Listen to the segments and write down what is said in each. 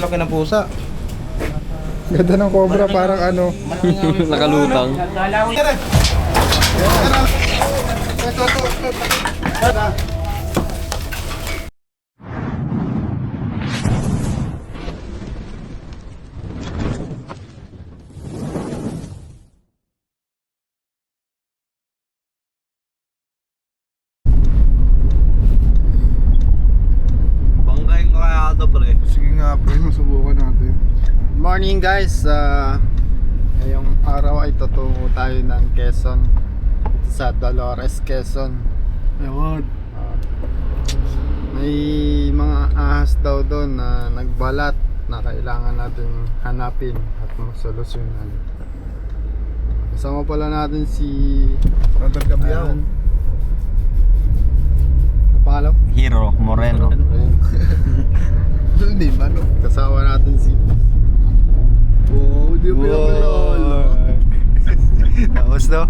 Laki ng pusa. Ganda ng cobra, parang ano. Nakalutang. Banggain ko kaya ito, pre. Sige nga pre, masubukan natin. Morning guys, ngayong araw ay tutungo tayo ng Quezon, sa Dolores, Quezon. Ewan. May mga ahas daw doon na nagbalat na kailangan natin hanapin at masolusyonan. Kasama pala natin si Brother Gabiao. Ano pangalan? Hero Moreno. Hindi ba no? Kasama natin si Di ba pinapalala? Tapos daw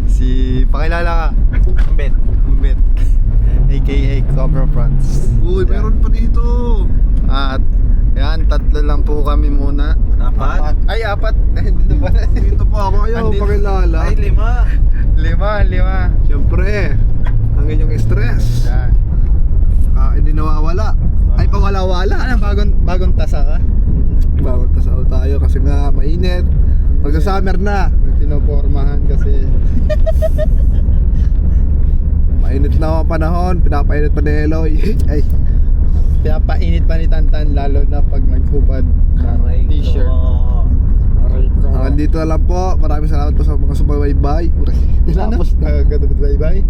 si pakilala ka Bet. Umbet aka Cobra Fronts. Uy, meron pa dito. At yan, tatlo lang po kami muna. Apat? Ay, apat. Dito pala. Dito pa ako, ayaw Andito. pakilala. Ay, 5. Lima. Siyempre, ang inyong stress. Yan. Hindi nawawala. Ay, pawala-wala. Ano, bagong tasa ka? Bawat tasaw tayo kasi nga mainit. Magsa-summer na. May pinopormahan kasi. Mainit na ang panahon, pinapainit pa ni Eloy. Ay, Pinapainit pa ni Tantan lalo na pag naghubad ng t-shirt. Aray ko. hanggang dito na lang po. Maraming salamat po sa mga sumaybay. Tapos nagaganda bye-bye.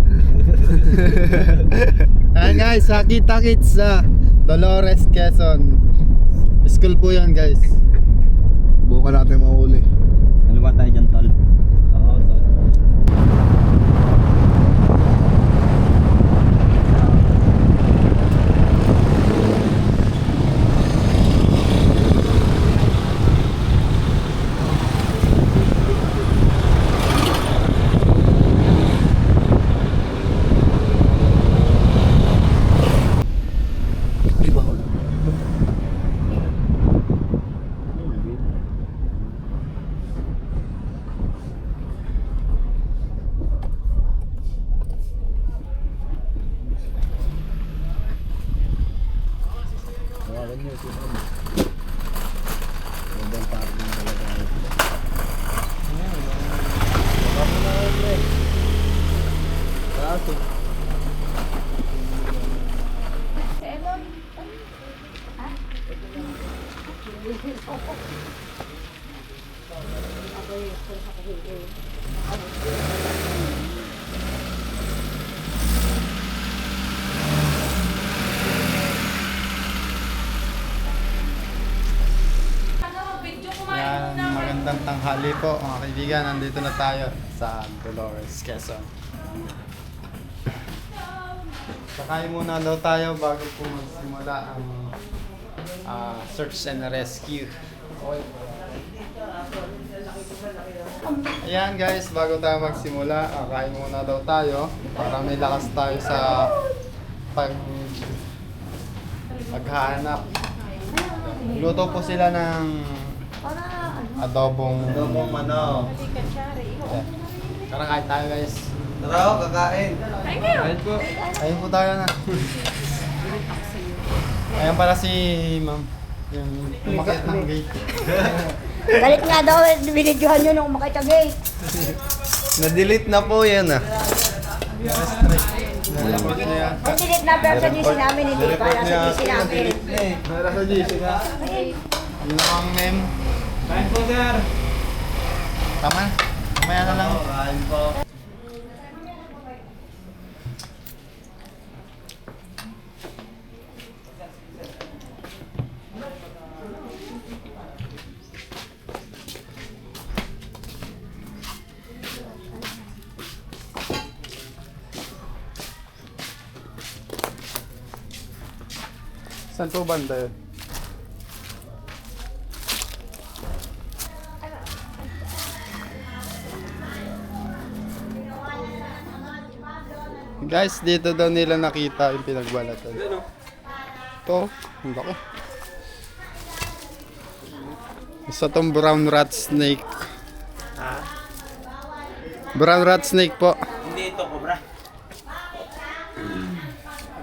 Ayan guys, Kita Kids sa Dolores, Quezon. School po yan guys. Bukan natin mahuli. Dalawa tayo dyan, tol. Oo, tol. Yan, magandang tanghali po mga kaibigan. Nandito na tayo sa Dolores, Quezon. Sakayin muna daw tayo bago po magsimula ang search and rescue. Ayan guys, bago tayo magsimula, kain muna daw tayo para may lakas tayo sa paghahanap. Luto po sila ng adobong ano. Yeah. Tara, kain tayo guys. Tara, kakain. Kain po tayo na. Ayan pala si ma'am. Yung umakyat ng gate. Galit nga daw, binidyohan nyo nung umakit sa gate. Na-delete na po yan, ah. Nalapit na yan. Ang delete na pero sa GC namin, hindi para sa GC namin. Nala sa GC na. Yun lang ang meme. Kain po, sir. Tama. Mamaya na lang. Kain po. Saan po banda yun? Guys, dito daw nila nakita yung pinagbalatan. Ito, ang laki. Isa tong brown rat snake. Ha? Brown rat snake po. Hindi ito, cobra.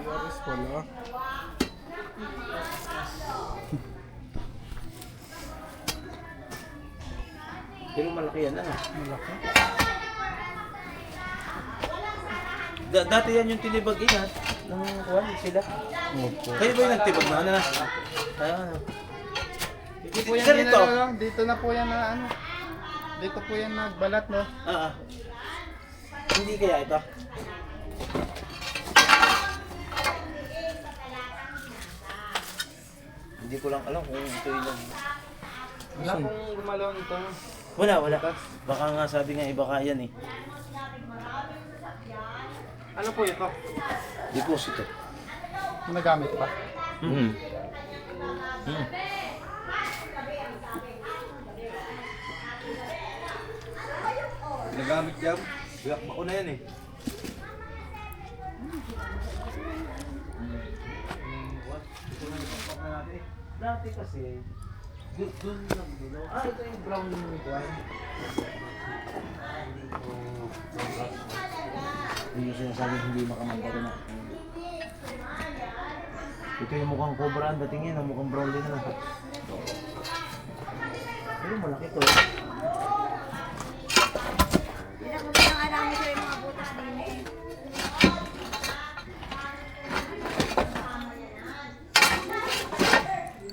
Ayos pala. Pero malaki yan, ano? Malaki. Dati yan yung tinibag inat ng kuwan sila. Opo. Kayo ba yung nagtibag na? Ano na? Tayo, ano? Dito po yan Ganito. dito na po yan na ano. Dito po yan nagbalat no. Ah, ah. Hindi kaya ito? Hindi ko lang alam kung ito yung... Wala pong gumalaw nito. Wala. Baka nga sabi nga iba ka yan eh. Ano po ito? Deposito. Nagamit pa. Hmm. Nagamit yan. Biyak ba ko na yan eh. Dati kasi, dun lang dulo. Ah, ito yung brown one. Hindi yung sinasabi hindi makamanda rin ako. Ito yung mukhang cobra ang dating yan, mukhang brown din na. Pero malaki to. Hindi ko lang alam ko yung mga butas din eh.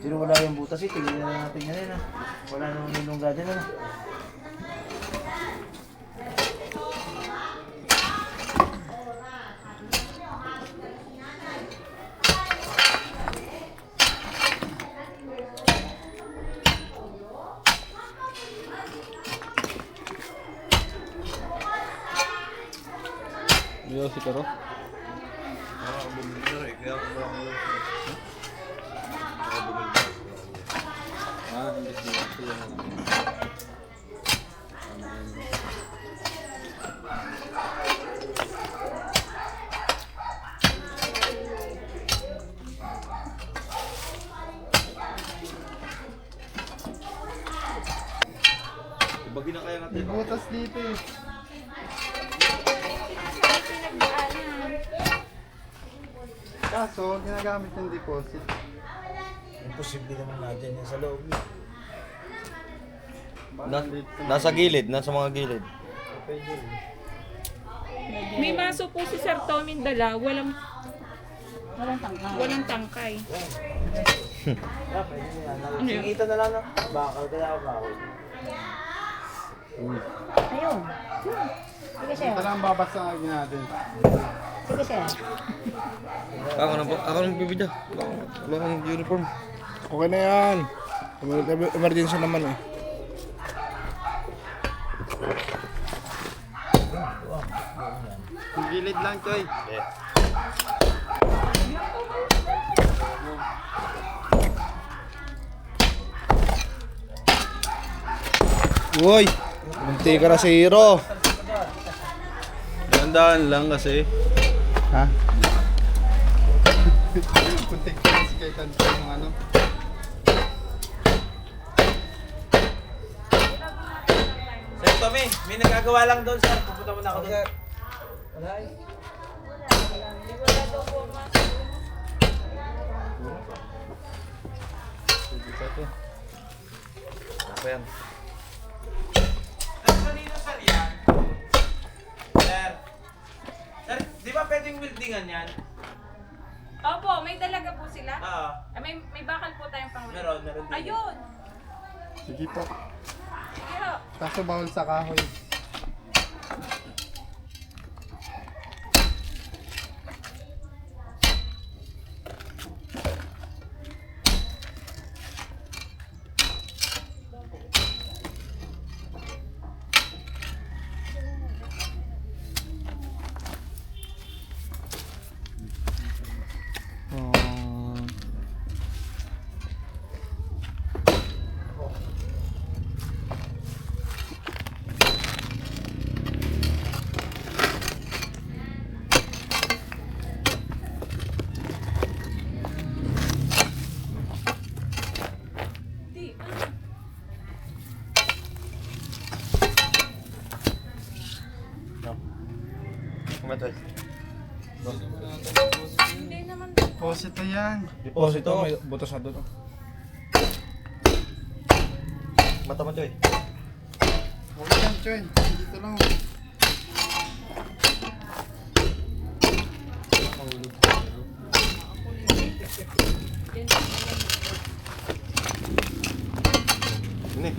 Pero wala yung butas eh, tingnan na natin yan eh. Wala nang nilungga dyan ano. Yo, si Karo. Ibagi na kaya natin. May butas dito eh. Kaso, ginagamit yung deposit. Imposible naman na dyan yan sa loob. Nasa gilid, nasa mga gilid. May maso po si Sir Tommy dala, walang Walang tangkay. tangkay. Ano yun? Singita na lang na. Bakal kaya ako bakal. Ayun. Sige sir. Ito lang babasagin natin. Sige sir. Ako nang bibidya. Wala akong uniform. Okay na yan. Emergency naman eh. Gilid lang, Choy. Uy! Munti ka na si Hiro. Dandaan lang kasi. Ha? Puntik ko si Kaitan sa yung ano. Sir Tommy, may nagagawa lang doon sir. Pupunta muna ako doon. Apa yan? Kanino sir yan? Sir, di ba pwedeng weldingan yan? Opo, may dalaga po sila. Oo. May bakal po tayong pang Meron din. Ayun! Sige po. Sige ho. Kaso bawal sa kahoy. ba ito? Hindi naman. Deposito yan. Deposito, may butas na doon. Mata mo, Choy. Huwag yan, Choy. Dito lang. Ini.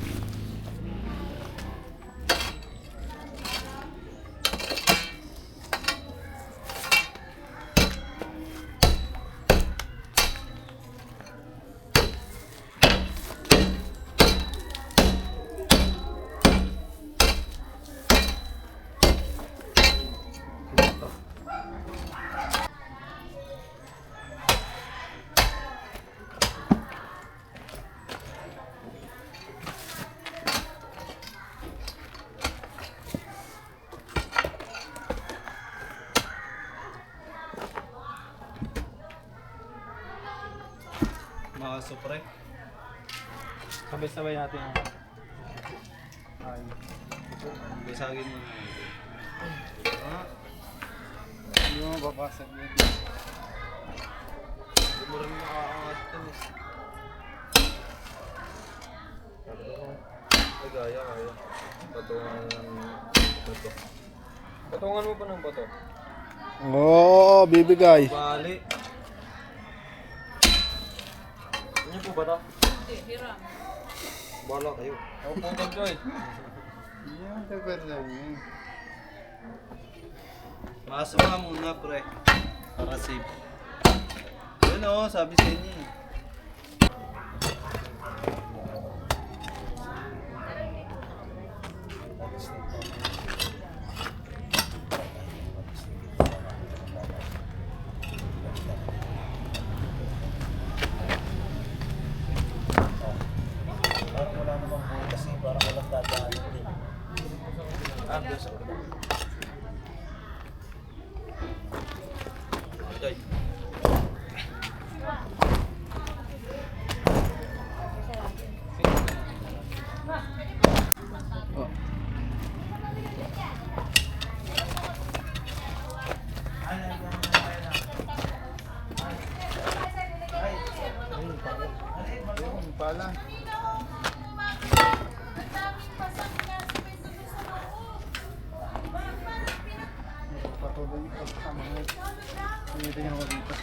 Mga supre. Sabay-sabay natin ang ay. Bisagin mo. Hindi mo babasag yun. Hindi mo rin makaangat yan eh. Ay, gaya. Patungan ng bato. Patungan mo pa ng bato. Oo, bibigay. Bali. Ano po ba ito? Hindi, hiram. Bala kayo. Ako po ito, Joy. Yan, tagal lang yun. Masama muna, pre. Para safe. Yun o, sabi sa inyo eh. Joy. Pala. Patuloy yung pagsama mo. Tinitingnan ko dito.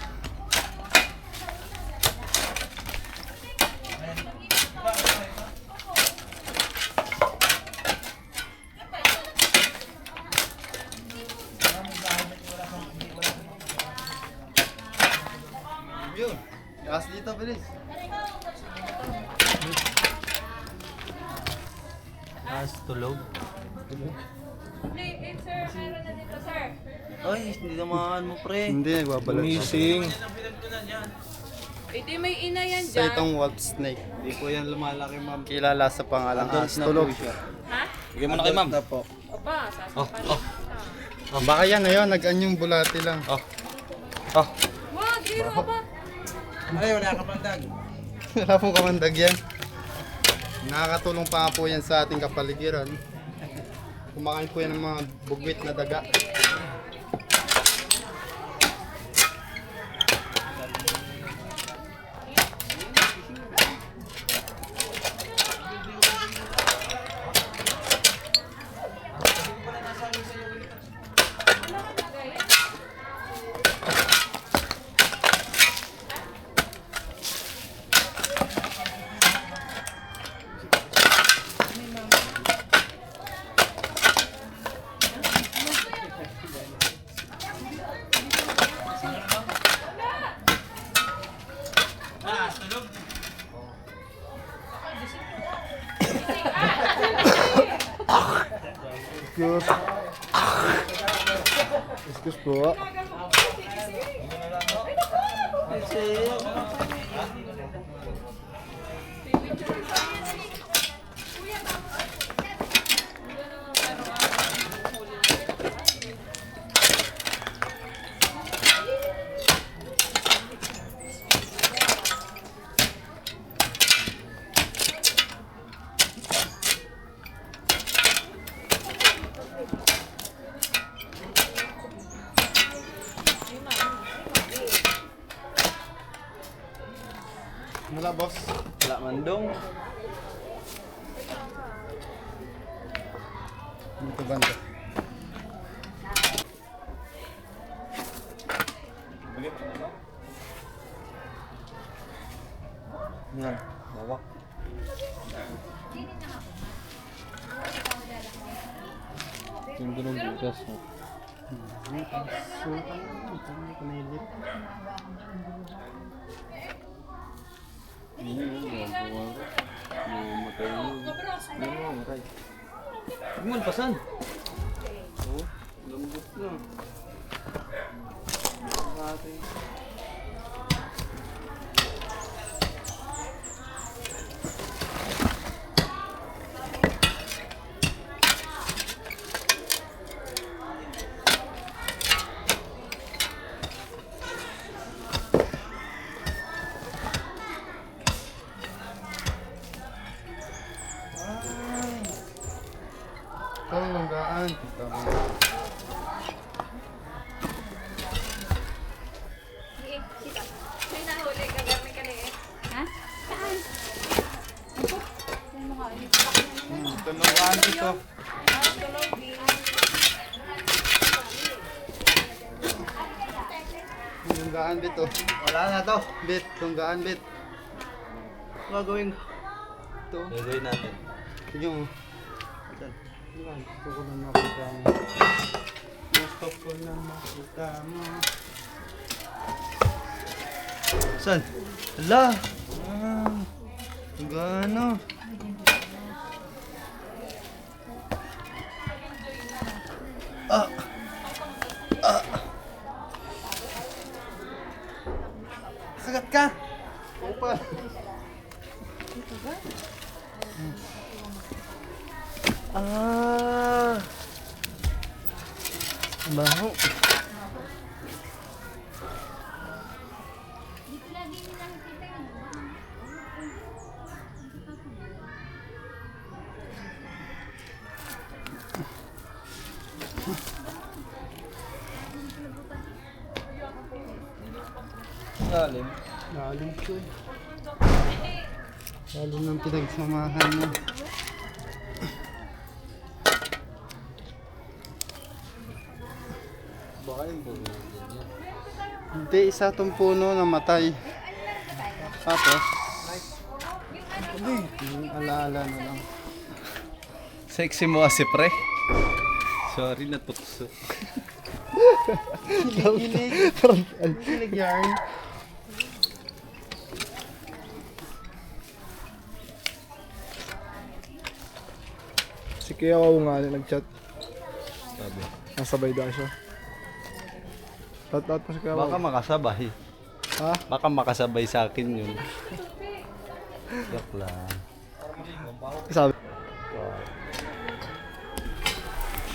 Yun. Gas dito, bilis. Gas tulog. Hindi, sir, meron na dito, sir. Ay, hindi naman mo, pre. Hindi, nagbabalot. Missing. Ito may ina yan Sa dyan. itong wolf snake. Hindi po yan lumalaki, ma'am. Kilala sa pangalang Adult na tulog. po siya. Ha? Bigyan mo na kay ma'am. Na po. Opa, sasapan kita. Baka yan na yun, nag-anyong bulati lang. Wag, hiro ba? Ay, wala ka pang dag. Wala pong kamandag yan. Nakakatulong pa nga po yan sa ating kapaligiran. Kumakain po yan ng mga bugwit na daga. Excuse. Excuse po. Wala man dong. Dito banda. Yan, bawa. Yung ganun bukas mo. Tingnan, pasan. Oh, lambot na. Ito ang langgaan. May nahuli ka gamit ka eh. Ha? Saan? Saan mo ka? Ito ang langgaan dito. Langgaan dito. Wala na to. Bit, langgaan bit. Gagawin. Ito. Gagawin natin. Tignan mo. Saan? Gusto ko na makita mo. Gusto ko na makita mo. Saan? Ala! Gano? Ah! Ah! Kagat ka! Opa. Ah! Baho. Lalim. Lalim ko eh. Lalim ng pinagsamahan mo. Baka yung puno. Hindi, isa tong puno na matay. Tapos, yung alaala na lang. Sexy mo kasi pre. Sorry, natukso. Kilig yarn. Si Kuya Wow nga nag-chat. Sabi. Nasabay daw siya. Shout out mo si Kuya Baka Wow. makasabay. Ha? Baka makasabay sa akin yun. Joke lang. Sabi.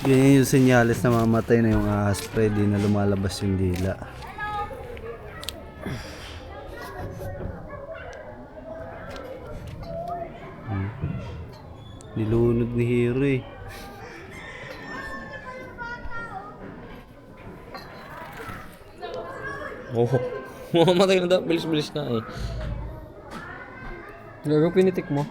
Ganyan yung senyales na mamatay na yung ahas pre, di na lumalabas yung dila. Nilunod ni Hiro eh. Oo. Mamamatay na daw. Bilis-bilis na eh. Gagawin pinitik mo.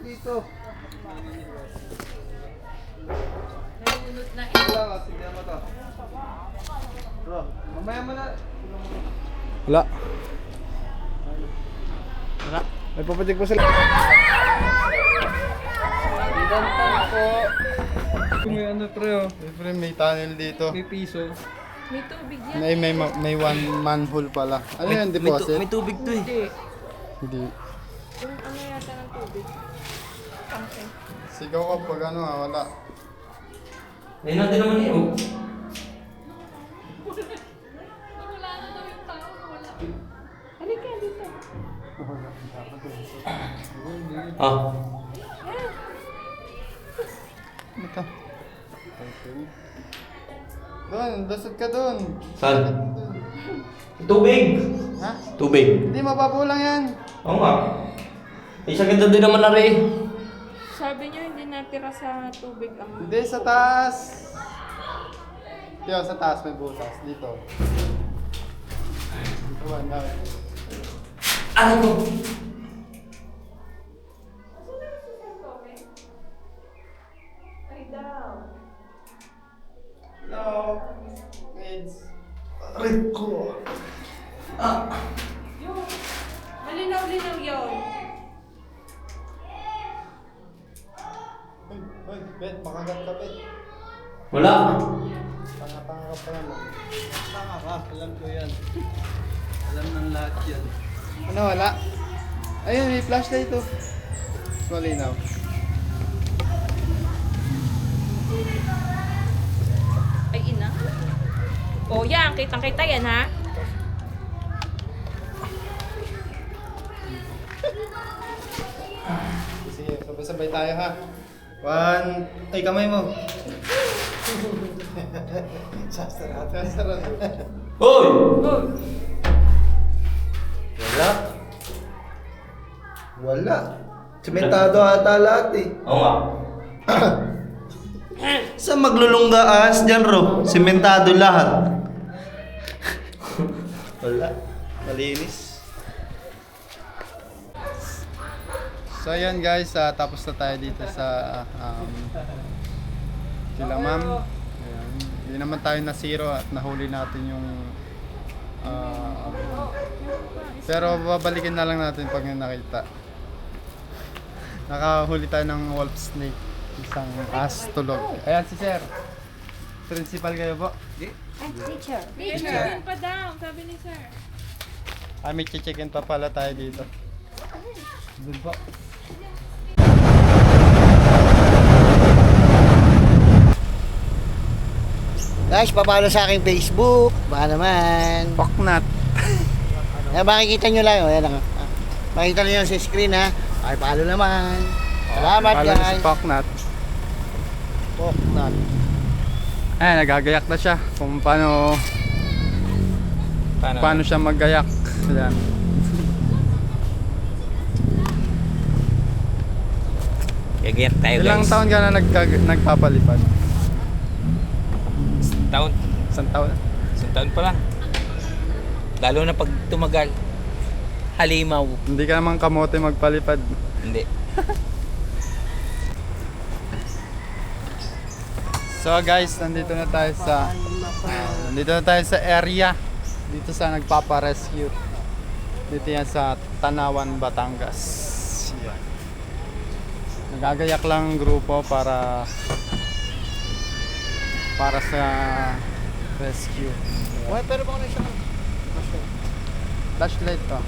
Dito. Nalunod na eh. Wala, tignan mo to. Bro, mamaya mo na. Wala. Wala. May papatik pa sila. Ibantang po. May ano pre oh. Siyempre may tunnel dito. May piso. May tubig yan. May one manhole pala. Ano yan, deposit? May tubig to eh. Hindi. Hindi. Yung ano yata ng tubig. Something. Sigaw ka pag ano wala. Ayun natin naman eh oh. Wala na daw yung tao. Wala. Halika dito. Ah. Ito. Doon, lusot ka doon. Saan? Tubig! Ha? Tubig. Hindi, mababaw lang yan. Oo nga. Eh, sakit na din naman na rin. Sabi niyo hindi natira sa tubig ang... Hindi, sa taas. Tiyo, sa taas may butas. Dito. Dito ba? Ano? Hello. Kids. Rico. Yung, malinaw-linaw yun. Hoy, Bet, makagat ka, Bet. Wala. Tanga-tanga ka pa naman. Tama ka, alam ko yan. Alam ng lahat yan. Ano, wala? Ayun, may flashlight to. Malinaw. Ay, ina. O yan, kitang-kita yan ha. Sige, sabay-sabay tayo ha. One, ay kamay mo. Sasarado. Sasarado. Hoy! Oh, Wala. Wala. Sementado ata lahat eh. Oo nga. Sa maglulunggaas dyan, Ro? Sementado lahat. Wala. Malinis. So ayan guys, tapos na tayo dito sa kila ma'am. Ayan. Hindi naman tayo na zero at nahuli natin yung pero babalikin na lang natin pag nakita. Nakahuli tayo ng wolf snake, isang tulog. Ayan si sir. Principal kayo po? Teacher. teacher pa daw, sabi ni sir. May chichikin pa pala tayo dito. Doon po. Guys, papalo sa aking Facebook. Baka naman. Paknat. Makikita nyo lang. Ayan, makikita nyo lang sa screen ha. Ay, palo naman. Salamat Pala na si guys. Paknat. Poknat. Ayan, nagagayak na siya kung paano siya maggayak. Ayan. Gagayak tayo Ilang guys. taon ka na nagpapalipad? Taon? Isang taon? Isang taon pa lang. Lalo na pag tumagal. Halimaw. Hindi ka naman kamote magpalipad. Hindi. So guys, nandito na tayo sa area. Dito sa nagpapa-rescue. Dito yan sa Tanawan, Batangas. Yan. Nagagayak lang ang grupo para sa rescue. Uy, pero baka na siya. Flashlight to.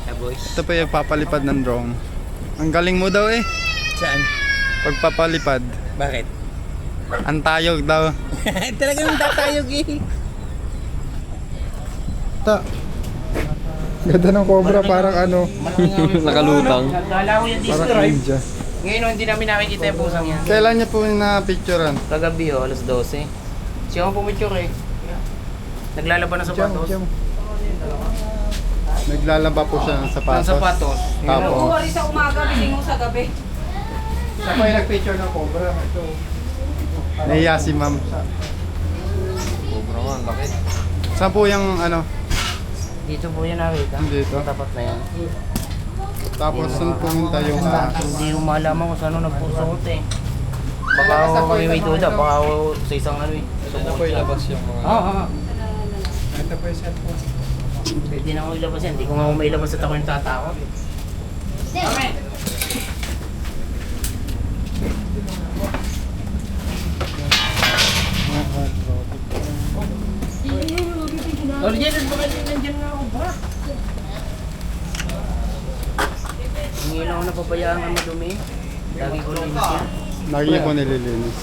Yeah, boys. Ito pa yung papalipad ng drone. Ang galing mo daw eh. Saan? Pagpapalipad. Bakit? Ang tayog daw. Talagang tatayog eh. Ganda ng cobra, parang ano. Nakalutang. Kala ko yung Parang ninja. Ngayon hindi namin nakikita yung pusang yan. Kailan niya po na-picturean? Kagabi oh, alas 12. Siya mo pumicture eh. Naglalaban ng sapatos. Naglalaba po siya ng sapatos. Ng sapatos. Tapos, Kuwari sa umaga, biling mo sa gabi. siya po yung nag-picture ng cobra. Ito. Nahiya si ma'am. Cobra nga, laki. Saan po yung ano? Dito po yan nakita. Dito. Tapat na yan. Tapos saan pumunta yung Hindi ko malaman kung saan nagpusuot eh. Baka ako may duda, baka ako sa isang ano eh. Ano po ilabas yung mga... Oo. Ito po yung cellphone. Pwede na ako ilabas yan. Hindi ko nga mailabas at ako yung tatakot. Amen! Lord Jesus, bakit nandiyan nga ako ba? Hindi lang ako napabayaan ng madumi. Lagi ko linis yan. Lagi ko nililinis.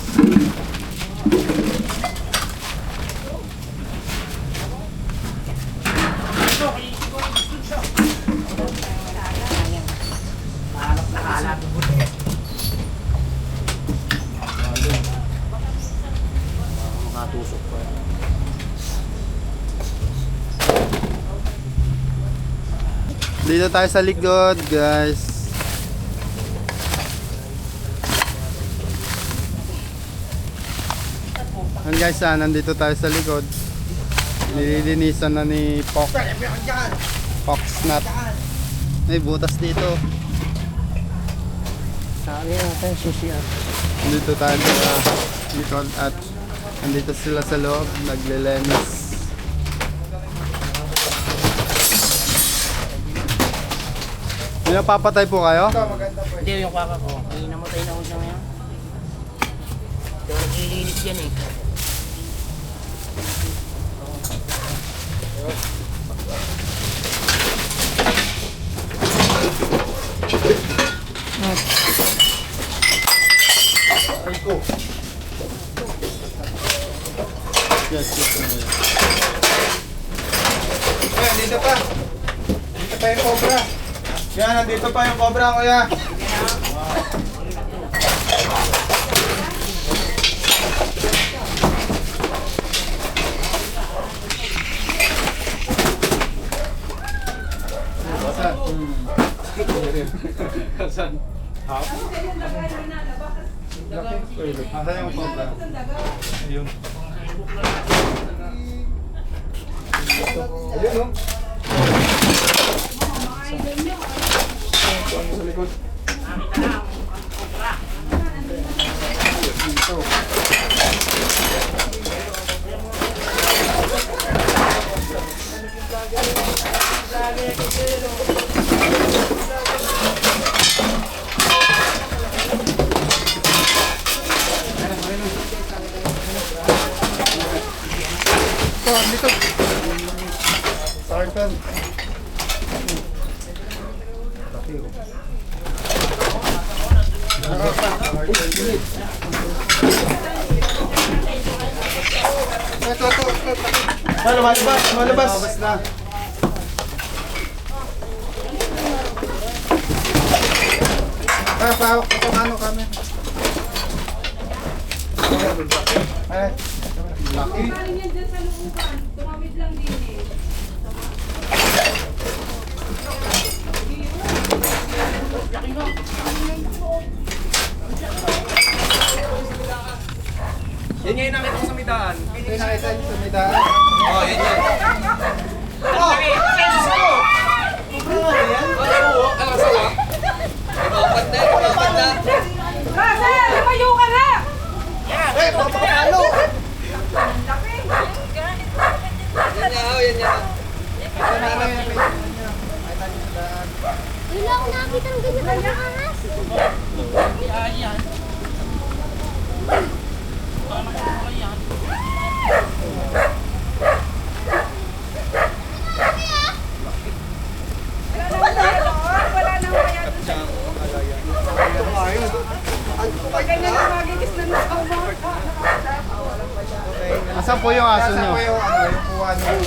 Dito tayo sa likod, guys. Yan guys, nandito tayo sa likod. Nililinisan na ni Fox. Foxnut. May butas dito. Sabi natin, CCR. Nandito tayo sa likod at nandito sila sa loob, naglelenis. Pinapapatay po kayo? Hindi yung kaka ko. Ay, namatay na siya ngayon. Kaya naglilinis yan eh. Yes, yes. Ayan, dito pa. Dito pa yung cobra. Yan, nandito pa yung cobra, kuya. Asan yung cobra? Ayun. Ayun, no? Sa likod. Dito. Sartan. Malabas, malabas. Labas na. Pahawak ko kung ano kami. Ayan. Laki. Galing yan dyan sa looban. Tumawid lang din eh. Yan nga yung nakita ko sa midaan. Ito yung nakita niyo sa medaan. Oh, yan yan. Lumayo ka na! Wala ako nakakita ng ganyan ahas. Wala na kaya doon sa pag ganyan na magigis na nasawa. Asan po yung aso nyo? Yung ano, yung kuha nung...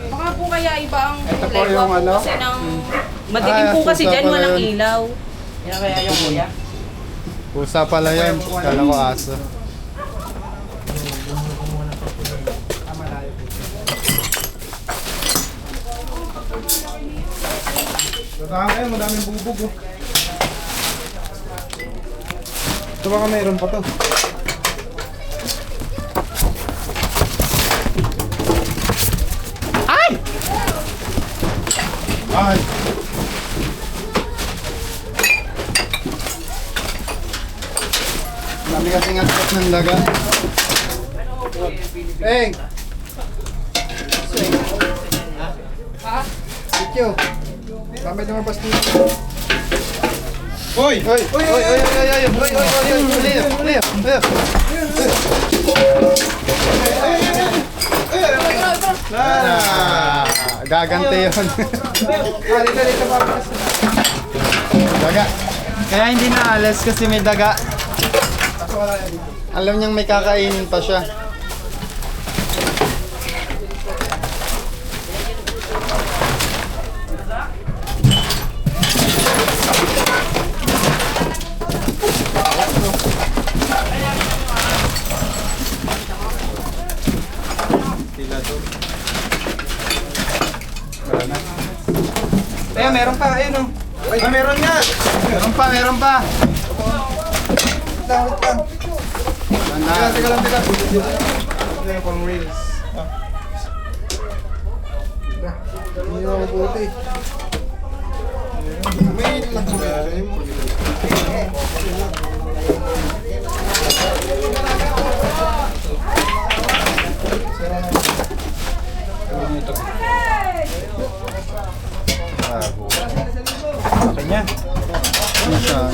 Baka po kaya iba ang Ito po kulay. yung Baka ano? kasi ng madilim po kasi pusa dyan, pala walang yun. ilaw. Yan kaya yung kuya. Pusa pala yan. Kala ko aso. Tatahan kayo, madaming bubog oh. Ito baka mayroon pa to. Ay! Dami kasing aspect ng daga. Peng! Sikyo! Kami lumabas dito. Hoy! Oy! Oy! Oy! Oy! Oy! Oy! Oy! Oy! Oy! Oy! Liyo! Liyo! Liyo! Gagante yun. Dito mabas. Daga. Kaya hindi naalis kasi may daga. Alam niyang may kakainin pa siya. Wala na. Ayun, meron pa. Ayun o. Ay, meron nga. Meron pa, meron pa. Wait lang. Teka, Teka lang. Ito yung pang reels. Hindi na mabuti. Wait lang. Kanya. Minsan.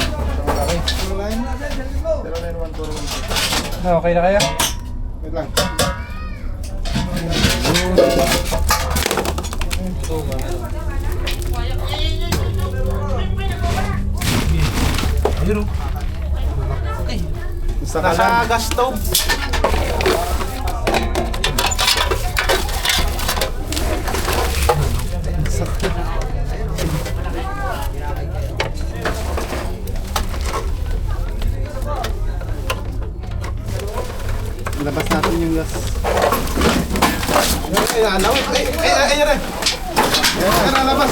Okay na kaya? Wait lang. Ayun o. Isa ka lang. Nasa gas stove. Labas natin yung gas. Ayun na. Ayun na, labas.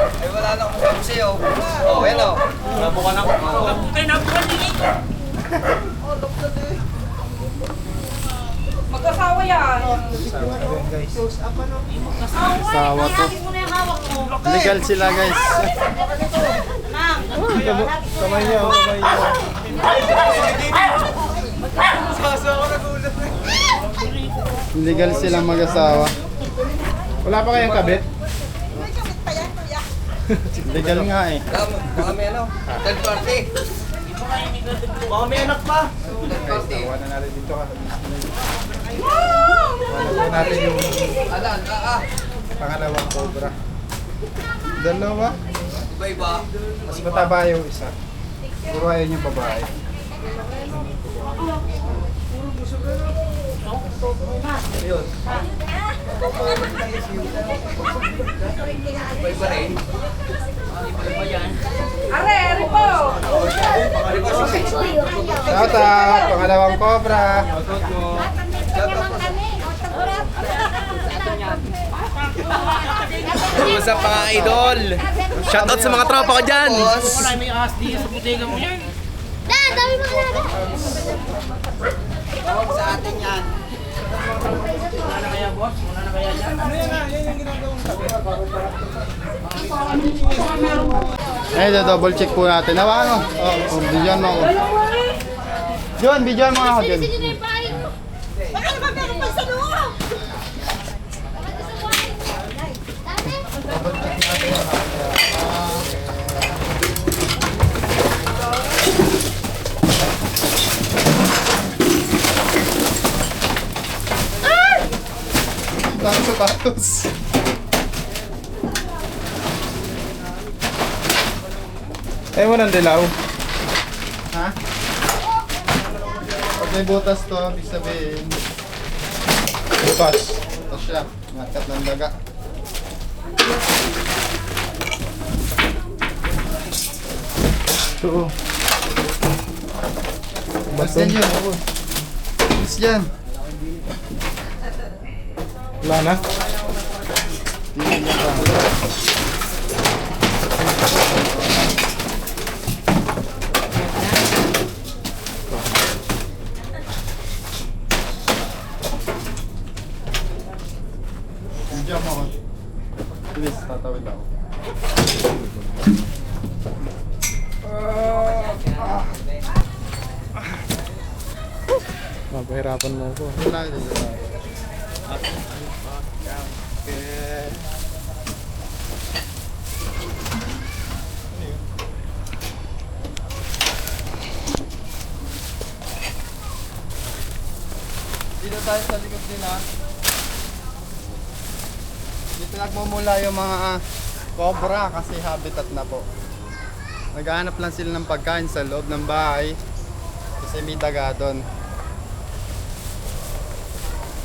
Ay, wala na akong sabi sa'yo. Oh, yan o. Nabukan ako. Magkasawa yan. Sawa to. Legal sila guys. Kamay niyo, kamay niyo. Legal silang mag-asawa. Wala pa kayong kabit? Legal nga eh. Baka may ano. Third party. Baka may anak pa. Third party. Tawa na natin dito ka. Tawa natin yung Alan, pangalawang cobra. Dalawa? Iba-iba. Mas mataba yung isa. Puro ayun yung babae. Ayun. Iba-iba rin. Are, are po. Shout out! Pangalawang cobra! What's up mga idol? Shoutout sa mga tropa ko dyan. Wala may ahas di sa butega mo yan. Dami mo na. Sa atin yan. Wala na kaya boss? Wala na kaya dyan? Eh, double check po natin. Hawakan mo. Oh, videoan mo ako. John, videoan mo ako dyan. Baka naman meron pa sa loob. Dami sapatos. Eh, mo ng dilaw. Ha? Pag may butas to, ibig sabihin, Bukas. ito siya. Nakat ng daga. Oo. Balis dyan yun. Balis dyan. Wala na? Tingnan niya pa. Video mo ako. Please, tatawid ako. Mapahirapan mo ako. Wala dito. Dito tayo sa likod din ha. Dito nagmumula yung mga cobra kasi habitat na po. Naghahanap lang sila ng pagkain sa loob ng bahay kasi may daga doon.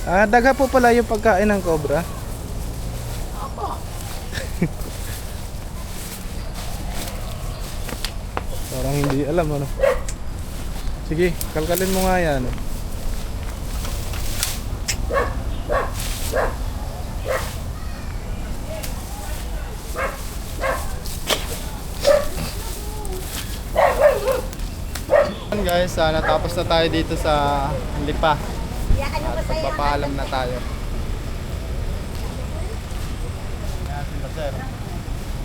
Dagha po pala yung pagkain ng cobra. Parang hindi alam ano. Sige, kalkalin mo nga yan. Guys, natapos na tayo dito sa Lipa. At magpapaalam na tayo.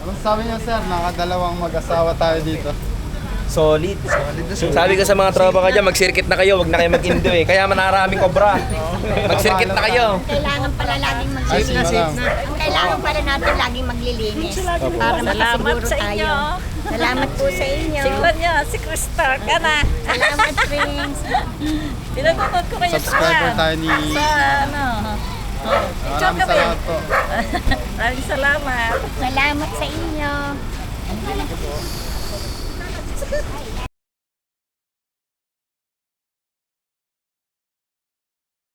Anong sabi niyo, sir? Nakadalawang mag-asawa tayo dito. Solid. Sabi ko sa mga tropa ka dyan, mag-circuit na kayo, wag na kayo mag-indo eh. Kaya manaraming kobra. Mag-circuit na kayo. Kailangan pala laging Ay, sige lang. Ang kailangan pala natin laging maglilinis para makasiguro tayo. Salamat po sa inyo. Tingnan niyo, si Krista ka na. Salamat, Prince. Pinanonood ko kayo Subscriber tayo ni... sa ano. Maraming salamat po. Maraming salamat. Salamat sa inyo.